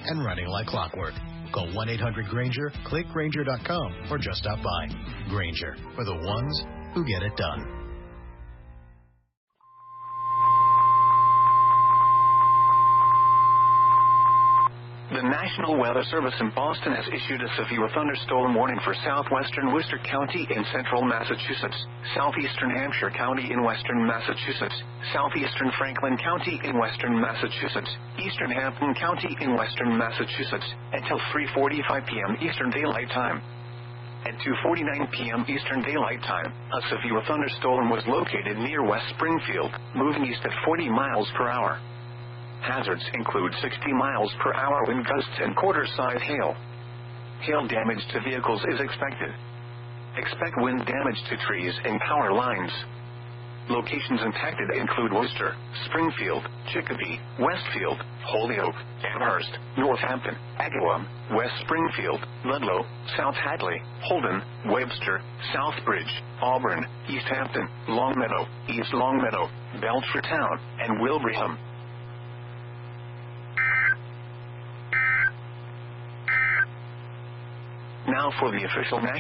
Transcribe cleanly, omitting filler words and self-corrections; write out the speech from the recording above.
and running like clockwork. Call 1-800-GRANGER, click Grainger.com, or just stop by. Grainger, for the ones who get it done. The National Weather Service in Boston has issued a severe thunderstorm warning for southwestern Worcester County in central Massachusetts, southeastern Hampshire County in western Massachusetts, southeastern Franklin County in western Massachusetts, eastern Hampton County in western Massachusetts, until 3:45 p.m. Eastern Daylight Time. At 2:49 p.m. Eastern Daylight Time, a severe thunderstorm was located near West Springfield, moving east at 40 miles per hour. Hazards include 60 miles per hour wind gusts and quarter-size hail. Hail damage to vehicles is expected. Expect wind damage to trees and power lines. Locations impacted include Worcester, Springfield, Chicopee, Westfield, Holyoke, Amherst, Northampton, Agawam, West Springfield, Ludlow, South Hadley, Holden, Webster, Southbridge, Auburn, East Hampton, Longmeadow, East Longmeadow, Belchertown, and Wilbraham. Now for the official national